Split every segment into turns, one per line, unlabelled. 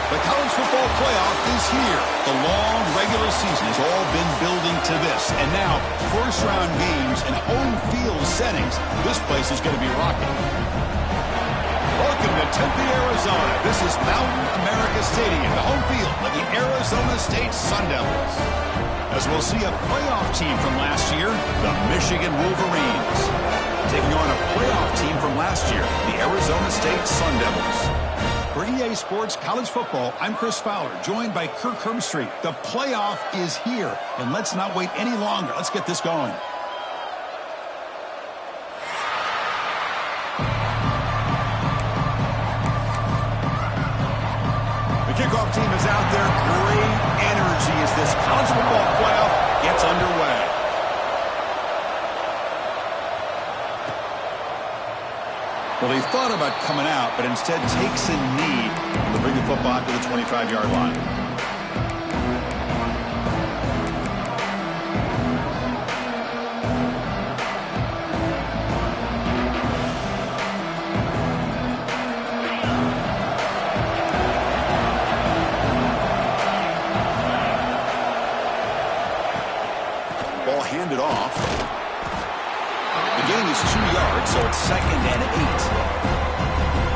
The college football playoff is here. The long regular season has all been building to this. And now, first-round games in home field settings. This place is going to be rocking. Welcome to Tempe, Arizona. This is Mountain America Stadium, the home field of the Arizona State Sun Devils. As we'll see a playoff team from last year, the Michigan Wolverines, taking on a playoff team from last year, the Arizona State Sun Devils. For EA Sports College Football, I'm Chris Fowler, joined by Kirk Herbstreit. The playoff is here, and let's not wait any longer. Let's get this going. The kickoff team is out there. Great energy as this college football playoff gets underway. Well, he thought about coming out, but instead takes a knee to bring the football to the 25-yard line. Ball handed off. The gain is 2 yards, so it's 2nd and 8.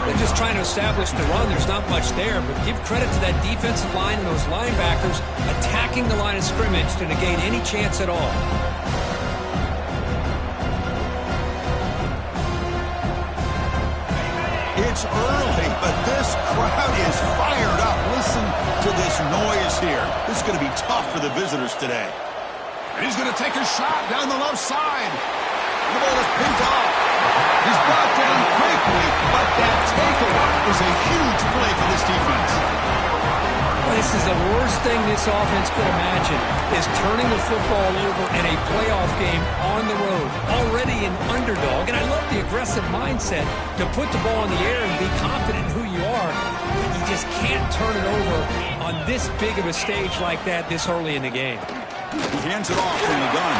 They're just trying to establish the run. There's not much there, but give credit to that defensive line and those linebackers attacking the line of scrimmage to negate any chance at all.
It's early, but this crowd is fired up. Listen to this noise here. This is going to be tough for the visitors today. And he's going to take a shot down the left side. The ball is picked off. He's brought down quickly, but that takeaway is a huge play for this defense.
This is the worst thing this offense could imagine, is turning the football over in a playoff game on the road. Already an underdog, and I love the aggressive mindset to put the ball in the air and be confident in who you are. But you just can't turn it over on this big of a stage like that this early in the game.
He hands it off from the gun.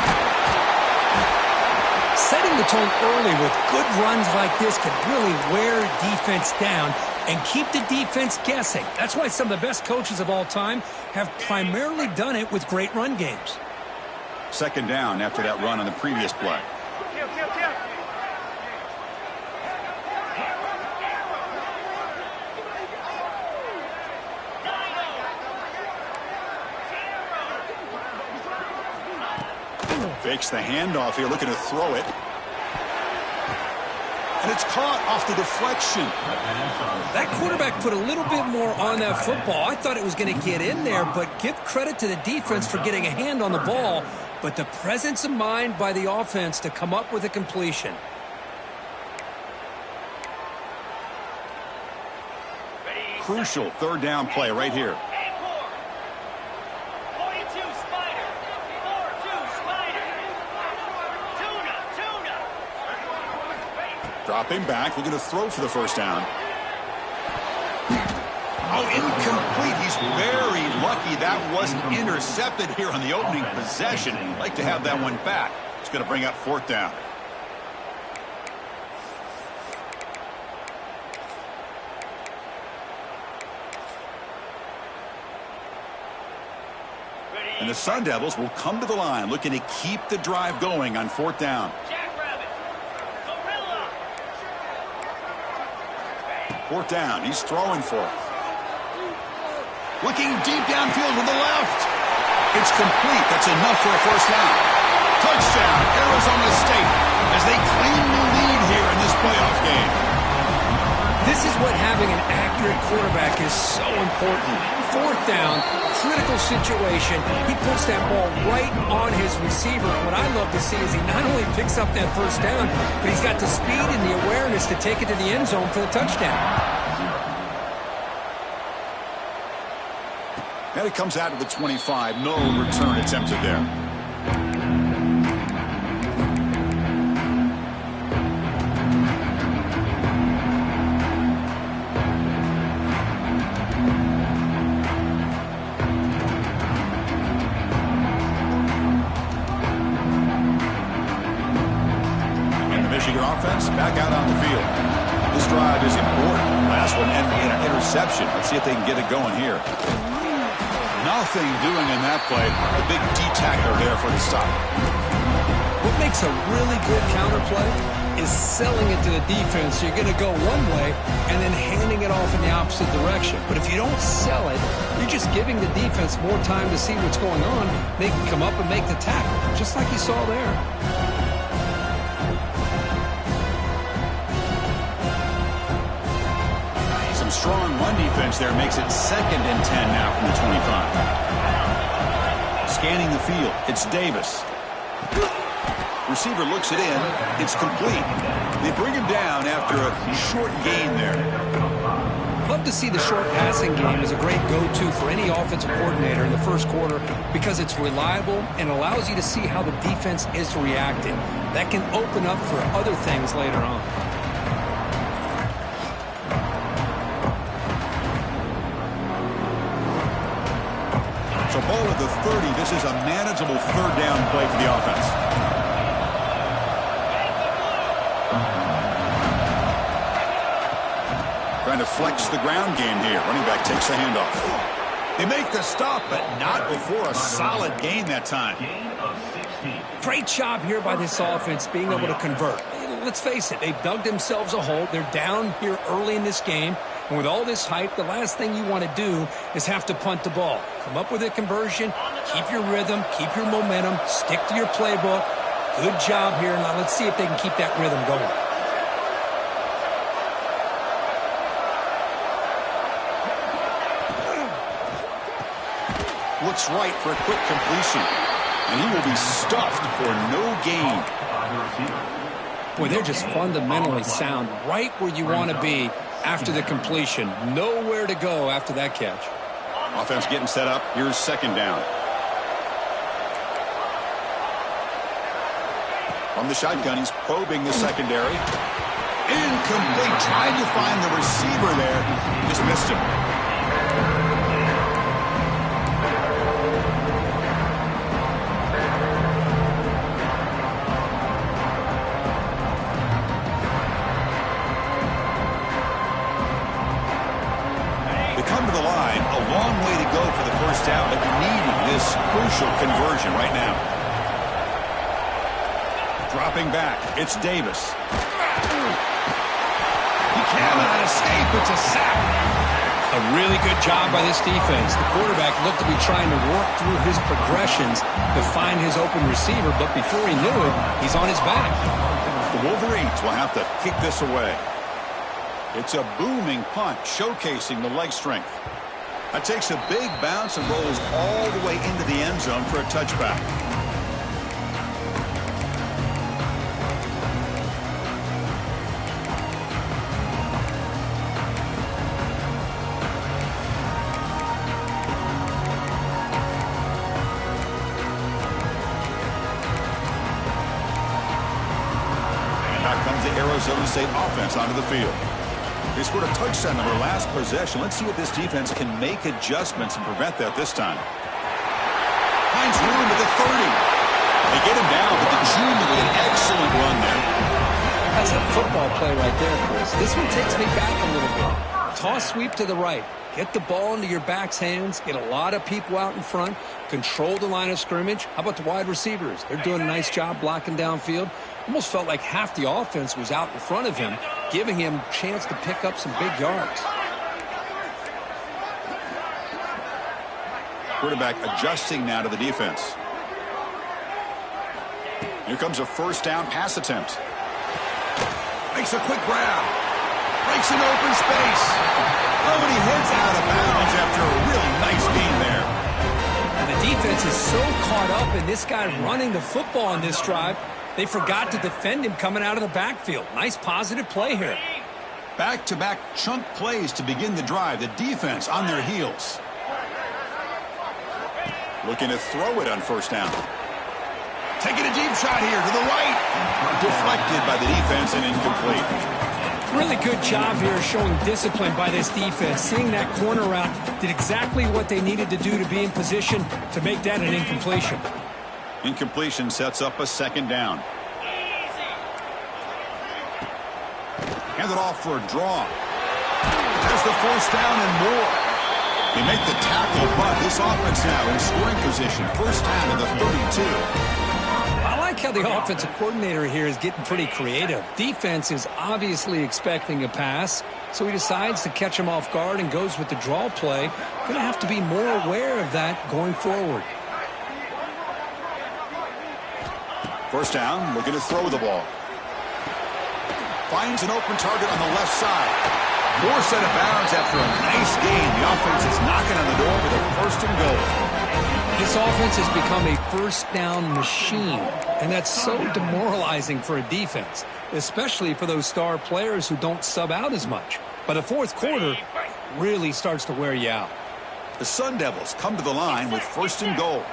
Setting the tone early with good runs like this can really wear defense down and keep the defense guessing. That's why some of the best coaches of all time have primarily done it with great run games.
2nd down after that run on the previous play. Fakes the handoff here, looking to throw it. And it's caught off the deflection.
That quarterback put a little bit more on that football. I thought it was going to get in there, but give credit to the defense for getting a hand on the ball. But the presence of mind by the offense to come up with a completion.
Crucial 3rd down play right here. Dropping back, looking to throw for the 1st down. Oh, incomplete. He's very lucky that wasn't intercepted here on the opening possession. I'd like to have that one back. It's going to bring up 4th down. And the Sun Devils will come to the line, looking to keep the drive going on 4th down. 4th down, he's throwing for it. Looking deep downfield with the left. It's complete. That's enough for a 1st down. Touchdown, Arizona State, as they claim the lead here in this playoff game.
This is what having an accurate quarterback is so important. 4th down, critical situation. He puts that ball right on his receiver. And what I love to see is he not only picks up that 1st down, but he's got the speed and the awareness to take it to the end zone for the touchdown.
And it comes out to the 25. No return attempted there. Michigan offense back out on the field. This drive is important. Last one ended in an interception. reception. Let's see if they can get it going here. Nothing doing in that play. The big D-tackler there for the stop.
What makes a really good counter play is selling it to the defense. You're going to go one way and then handing it off in the opposite direction. But if you don't sell it, you're just giving the defense more time to see what's going on. They can come up and make the tackle, just like you saw there.
Some strong run defense there makes it 2nd and 10 now from the 25. Scanning the field, it's Davis. Receiver looks it in. It's complete. They bring him down after a short gain there.
Love to see the short passing game as a great go-to for any offensive coordinator in the first quarter because it's reliable and allows you to see how the defense is reacting. That can open up for other things later on.
So ball at the 30. This is a manageable 3rd down play for the offense. Trying to flex the ground game here. Running back takes the handoff. They make the stop, but not before a solid gain that time.
Great job here by this offense being able to convert. Let's face it, they've dug themselves a hole. They're down here early in this game. And with all this hype, the last thing you want to do is have to punt the ball. Come up with a conversion, keep your rhythm, keep your momentum, stick to your playbook. Good job here. Now let's see if they can keep that rhythm going.
Looks right for a quick completion. And he will be stuffed for no gain.
Boy, they're just fundamentally sound right where you want to be after the completion. Nowhere to go after that catch.
Offense getting set up. Here's 2nd down. From the shotgun, he's probing the secondary. Incomplete. Tried to find the receiver there. Just missed him. Come to the line, a long way to go for the first down, but needing this crucial conversion right now. Dropping back, it's Davis. He cannot escape, it's a sack.
A really good job by this defense. The quarterback looked to be trying to work through his progressions to find his open receiver, but before he knew it, he's on his back.
The Wolverines will have to kick this away. It's a booming punt, showcasing the leg strength. That takes a big bounce and rolls all the way into the end zone for a touchback. And now comes the Arizona State offense onto the field. They scored a touchdown on their last possession. Let's see if this defense can make adjustments and prevent that this time. Finds room at the 30. They get him down, but the junior with an excellent run there.
That's a football play right there, Chris. This one takes me back a little bit. Toss sweep to the right. Get the ball into your back's hands. Get a lot of people out in front. Control the line of scrimmage. How about the wide receivers? They're doing a nice job blocking downfield. Almost felt like half the offense was out in front of him, giving him a chance to pick up some big yards.
Quarterback adjusting now to the defense. Here comes a first down pass attempt. Makes a quick grab. Breaks an open space. Oh, and he heads out of bounds after a really nice gain there.
And the defense is so caught up in this guy running the football on this drive, they forgot to defend him coming out of the backfield. Nice positive play here.
Back-to-back chunk plays to begin the drive. The defense on their heels. Looking to throw it on first down. Taking a deep shot here to the right. Deflected by the defense and incomplete.
Really good job here showing discipline by this defense. Seeing that corner route, did exactly what they needed to do to be in position to make that an incompletion.
Incompletion sets up a second down. Hand it off for a draw. Has the first down and more. They make the tackle, but this offense now in scoring position. First down to the 32.
I like how the offensive coordinator here is getting pretty creative. Defense is obviously expecting a pass, so he decides to catch him off guard and goes with the draw play. Going to have to be more aware of that going forward.
First down, looking to throw the ball. Finds an open target on the left side. Forced out of bounds after a nice gain. The offense is knocking on the door with a first and goal.
This offense has become a first down machine, and that's so demoralizing for a defense, especially for those star players who don't sub out as much. By the fourth quarter, really starts to wear you out.
The Sun Devils come to the line with first and goal.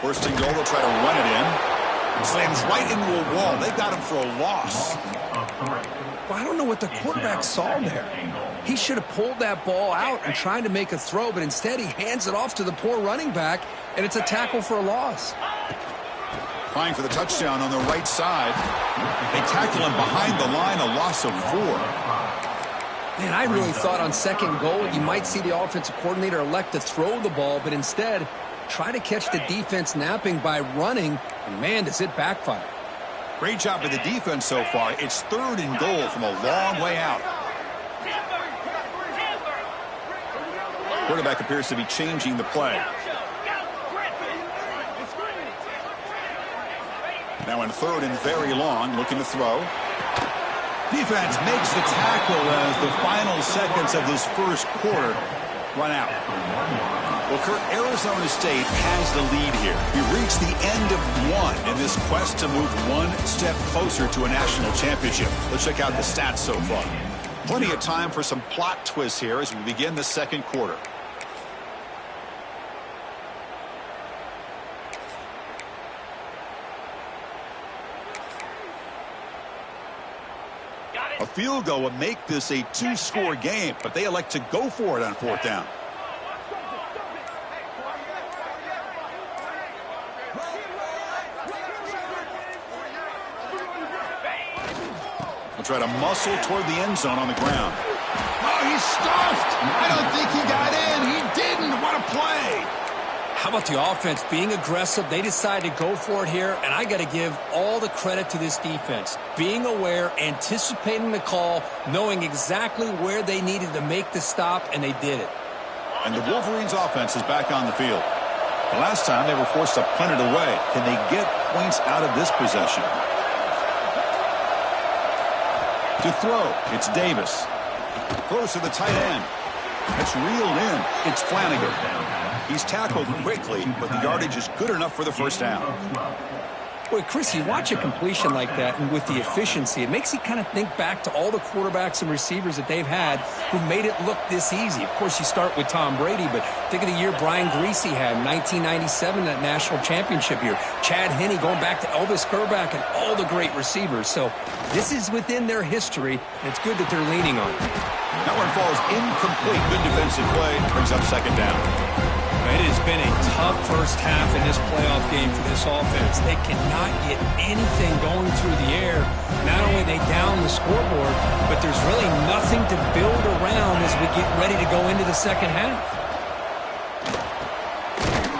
First and goal, they'll try to run it in. Slams right into a wall. They got him for a loss.
Well, I don't know what the quarterback saw there. He should have pulled that ball out and tried to make a throw, but instead he hands it off to the poor running back, and it's a tackle for a loss.
Trying for the touchdown on the right side. They tackle him behind the line, a loss of 4.
Man, I really thought on second goal you might see the offensive coordinator elect to throw the ball, but instead try to catch the defense napping by running, and man, does it backfire.
Great job by the defense so far. It's third and goal from a long way out. Quarterback appears to be changing the play. Now in third and very long, looking to throw. Defense makes the tackle as the final seconds of this first quarter run out. Well, Kurt, Arizona State has the lead here. We reached the end of one in this quest to move one step closer to a national championship. Let's check out the stats so far. Plenty of time for some plot twists here as we begin the second quarter. A field goal would make this a 2-score game, but they elect to go for it on fourth down. We'll try to muscle toward the end zone on the ground. Oh, he's stuffed. I don't think he got in. He didn't. What a play.
How about the offense being aggressive? They decided to go for it here, and I got to give all the credit to this defense. Being aware, anticipating the call, knowing exactly where they needed to make the stop, and they did it.
And the Wolverines' offense is back on the field. The last time they were forced to punt it away. Can they get points out of this possession? To throw, it's Davis. Throws to the tight end. It's reeled in. It's Flanagan. He's tackled quickly, but the yardage is good enough for the first down.
Boy, Chris, you watch a completion like that, and with the efficiency, it makes you kind of think back to all the quarterbacks and receivers that they've had who made it look this easy. Of course, you start with Tom Brady, but think of the year Brian Griese had in 1997, that national championship year. Chad Henne going back to Elvis Grbac and all the great receivers. So this is within their history, and it's good that they're leaning on it.
That one falls incomplete. Good defensive play. Brings up second down.
It has been a tough first half in this playoff game for this offense. They cannot get anything going through the air. Not only are they down the scoreboard, but there's really nothing to build around as we get ready to go into the second half.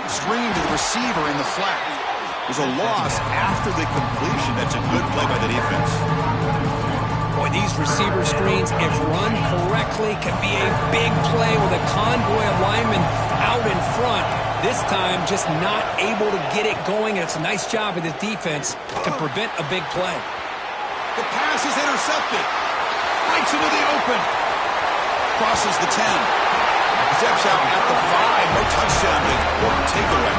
Screen to the receiver in the flat. There's a loss after the completion. That's a good play by the defense.
Boy, these receiver screens, if run correctly, can be a big play with a convoy of linemen out in front. This time, just not able to get it going. And it's a nice job of the defense to prevent a big play.
The pass is intercepted. Breaks into the open. Crosses the 10. Steps out at the 5. No touchdown, but important takeaway.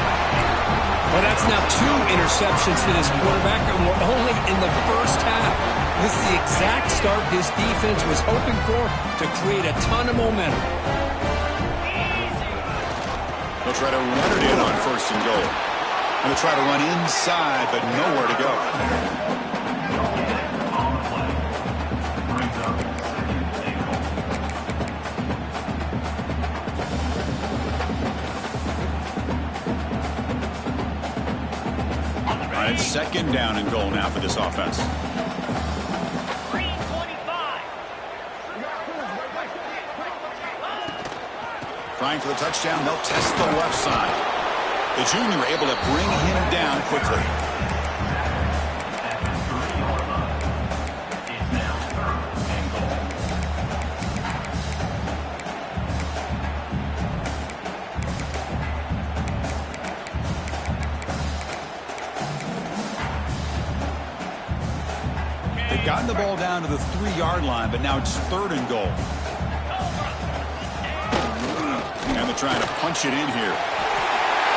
Well, that's now 2 interceptions for this quarterback, and we're only in the first half. This is the exact start this defense was hoping for to create a ton of momentum.
They'll try to run it in on first and goal. And they'll try to run inside, but nowhere to go. All right, second down and goal now for this offense. Trying for the touchdown, they'll test the left side. The junior able to bring him down quickly. They've gotten the ball down to the 3-yard line, but now it's 3rd and goal. And they're trying to punch it in here.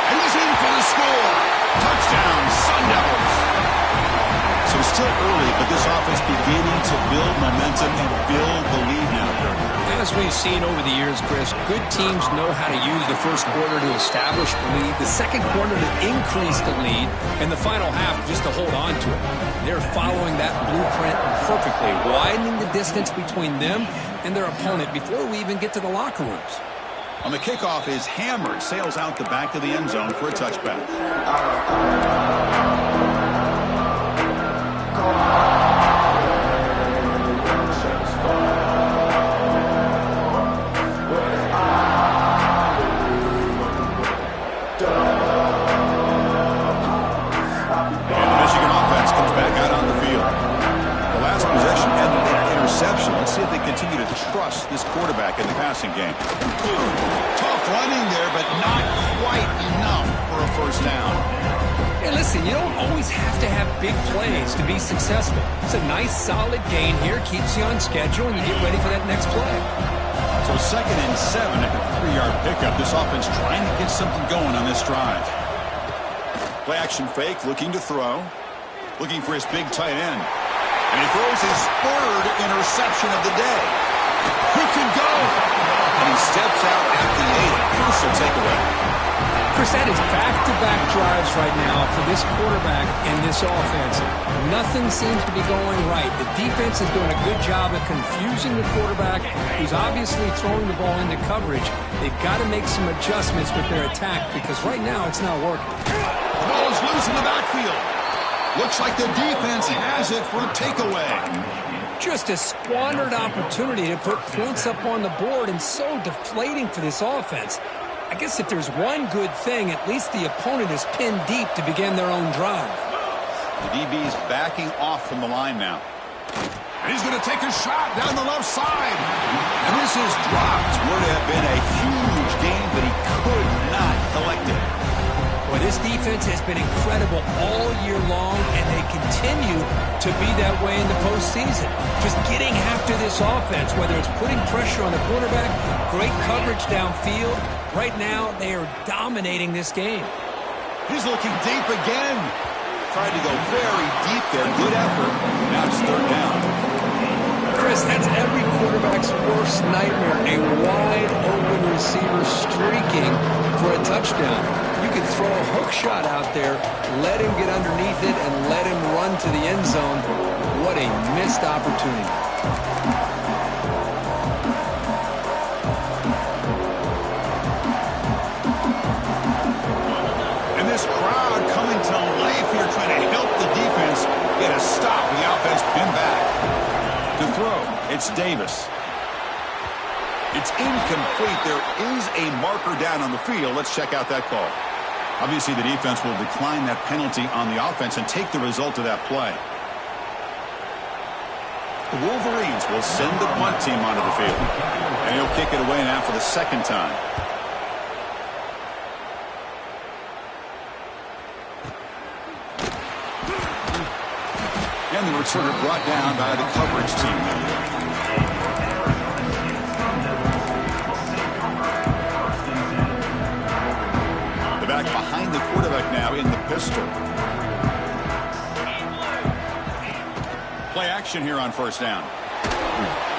And he's in for the score. Touchdown, Sun Devils. So it's still early, but this offense beginning to build momentum and build the lead now.
As we've seen over the years, Chris, good teams know how to use the first quarter to establish the lead, the second quarter to increase the lead, and the final half just to hold on to it. They're following that blueprint perfectly, widening the distance between them and their opponent before we even get to the locker rooms.
On the kickoff is hammered, sails out the back of the end zone for a touchback. And the Michigan offense comes back out on the field. The last possession ended in an interception. Let's see if they continue to trust this quarterback in the passing game. Tough running there, but not quite enough for a first down.
Hey, listen, you don't always have to have big plays to be successful. It's a nice, solid gain here. Keeps you on schedule, and you get ready for that next play.
So 2nd and 7 at the 3-yard pickup. This offense trying to get something going on this drive. Play action fake, looking to throw. Looking for his big tight end. And he throws his 3rd interception of the day. He can go. And he steps out at the 8. Crucial takeaway.
Chris, that is back-to-back drives right now for this quarterback and this offense. Nothing seems to be going right. The defense is doing a good job of confusing the quarterback, who's obviously throwing the ball into coverage. They've got to make some adjustments with their attack because right now it's not working.
The ball is loose in the backfield. Looks like the defense has it for a takeaway.
Just a squandered opportunity to put points up on the board and so deflating for this offense. I guess if there's one good thing, at least the opponent is pinned deep to begin their own drive.
The DB's backing off from the line now. And he's going to take a shot down the left side. And this is dropped. Would have been a huge game, but he could not collect it.
Well, this defense has been incredible all year long, and they continue to be that way in the postseason. Just getting after this offense, whether it's putting pressure on the quarterback, great coverage downfield. Right now, they are dominating this game.
He's looking deep again. Tried to go very deep there. Good effort. Now it's 3rd down.
Chris, that's every quarterback's worst nightmare. A wide-open receiver streaking for a touchdown. You could throw a hook shot out there, let him get underneath it, and let him run to the end zone. What a missed opportunity.
And this crowd coming to life here, trying to help the defense get a stop. The offense pinned back. To throw, it's Davis. It's incomplete. There is a marker down on the field. Let's check out that call. Obviously, the defense will decline that penalty on the offense and take the result of that play. The Wolverines will send the punt team onto the field. And he'll kick it away now for the 2nd time. And the returner brought down by the coverage team. The back behind the quarterback now in the pistol. Play action here on 1st down.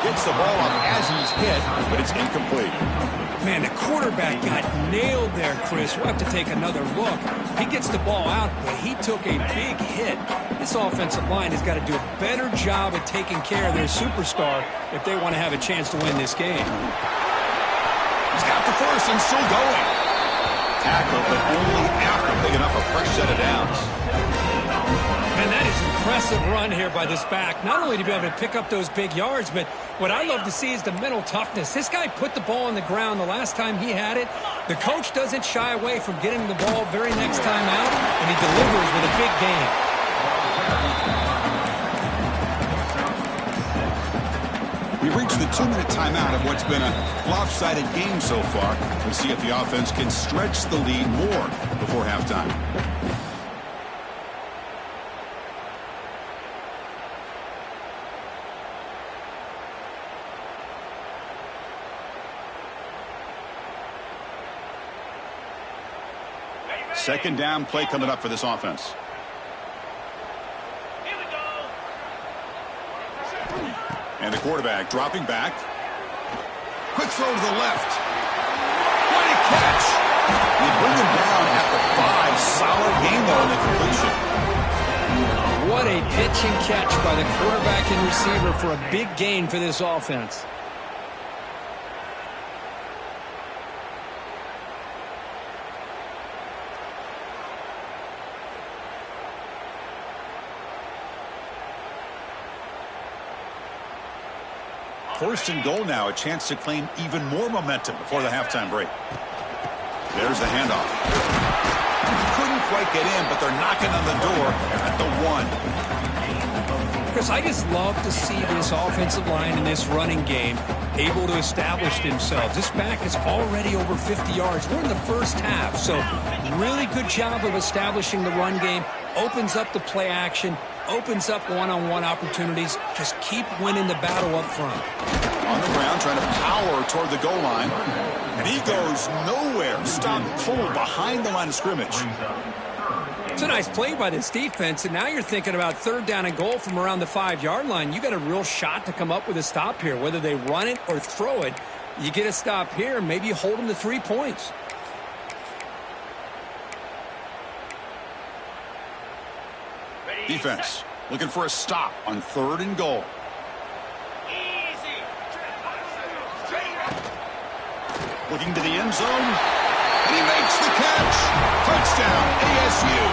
Gets the ball up as he's hit, but it's incomplete.
Man, the quarterback got nailed there, Chris. We'll have to take another look. He gets the ball out, but he took a big hit. This offensive line has got to do a better job of taking care of their superstar if they want to have a chance to win this game.
He's got the first and still going. Tackle, but only after picking up a fresh set of downs.
And that is an impressive run here by this back. Not only to be able to pick up those big yards, but What I love to see is the mental toughness. This guy put the ball on the ground the last time he had it. The coach doesn't shy away from getting the ball very next time out, and he delivers with a big gain.
We've reached the 2-minute timeout of what's been a lopsided game so far. We'll see if the offense can stretch the lead more before halftime. Second down play coming up for this offense.
Here we go.
And the quarterback dropping back. Quick throw to the left. What a catch. They bring him down at the 5. Solid gain though in the completion.
What a pitch and catch by the quarterback and receiver for a big gain for this offense.
First and goal now, a chance to claim even more momentum before the halftime break. There's the handoff. Couldn't quite get in, but they're knocking on the door at the 1.
Chris, I just love to see this offensive line in this running game able to establish themselves. This back is already over 50 yards. We're in the first half, so really good job of establishing the run game. Opens up the play action, opens up one-on-one opportunities. Just keep winning the battle up front.
On the ground, trying to power toward the goal line. And he goes nowhere. Stopped cold behind the line of scrimmage.
It's a nice play by this defense, and now you're thinking about third down and goal from around the 5-yard line. You got a real shot to come up with a stop here. Whether they run it or throw it, you get a stop here, maybe you hold them to 3 points.
Defense looking for a stop on third and goal. Looking to the end zone, and he makes the catch. Touchdown, ASU.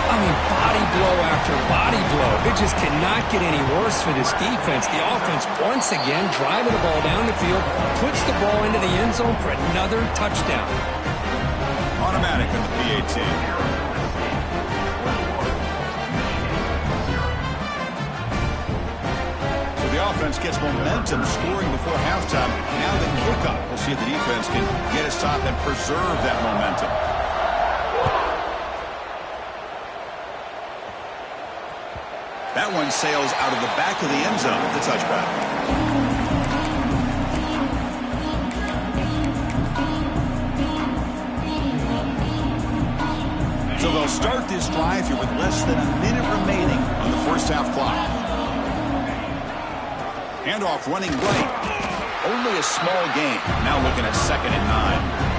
I mean, body blow after body blow. It just cannot get any worse for this defense. The offense, once again, driving the ball down the field, puts the ball into the end zone for another touchdown.
Automatic on the PAT. The offense gets momentum scoring before halftime. Now the kickoff. We'll see if the defense can get a stop and preserve that momentum. That one sails out of the back of the end zone with the touchback. So they'll start this drive here with less than a minute remaining on the first half clock. Handoff running right. Only a small gain. Now looking at 2nd and 9.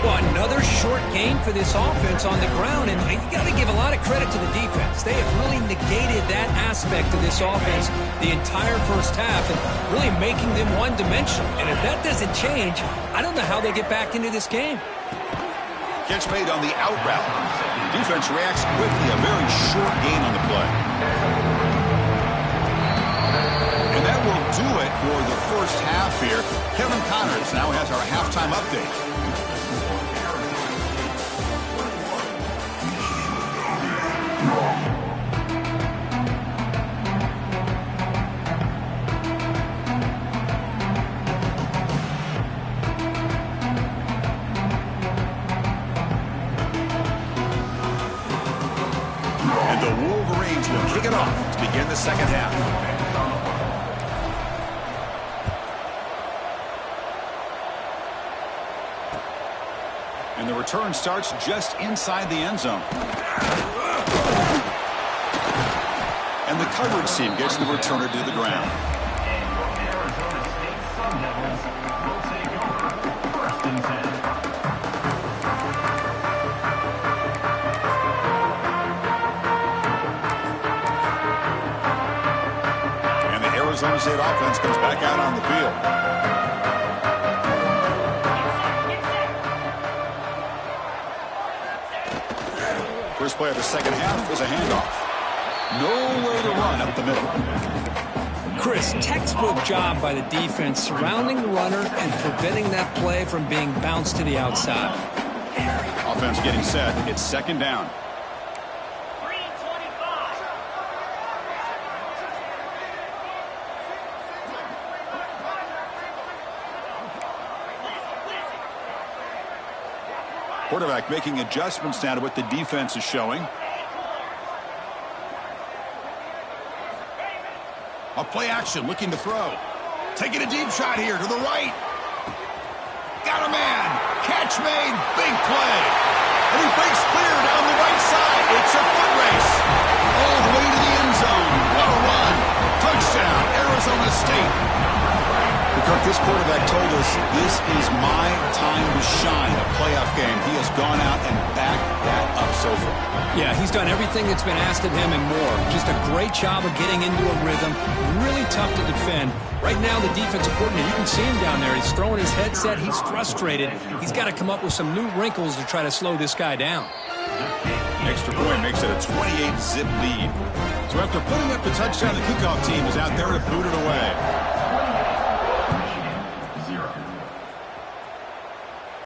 Well, another short game for this offense on the ground, and you got to give a lot of credit to the defense. They have really negated that aspect of this offense the entire first half and really making them one-dimensional. And if that doesn't change, I don't know how they get back into this game.
Catch made on the out route. The defense reacts quickly. A very short gain on the play. And that will do it for the first half here. Kevin Connors now has our halftime update. And the Wolverines will kick it off to begin the second half. And the return starts just inside the end zone. And the coverage team gets the returner to the ground. And the Arizona State offense comes back out on the field. First play of the second half was a handoff. Nowhere to run up the middle.
Chris, textbook job by the defense surrounding the runner and preventing that play from being bounced to the outside.
Offense getting set. It's second down. Quarterback making adjustments now to what the defense is showing. A play action, looking to throw. Taking a deep shot here to the right. Got a man. Catch made. Big play. And he breaks clear down the right side. It's a foot race. All the way to the end zone. What a run. Touchdown, Arizona State. Kirk, this quarterback told us this is my time to shine, a playoff game. He has gone out and backed that up so far.
Yeah, he's done everything that's been asked of him and more. Just a great job of getting into a rhythm. Really tough to defend. Right now, the defensive coordinator, you can see him down there. He's throwing his headset. He's frustrated. He's got to come up with some new wrinkles to try to slow this guy down.
Extra point makes it a 28-zip lead. So after putting up the touchdown, the kickoff team is out there to boot it away.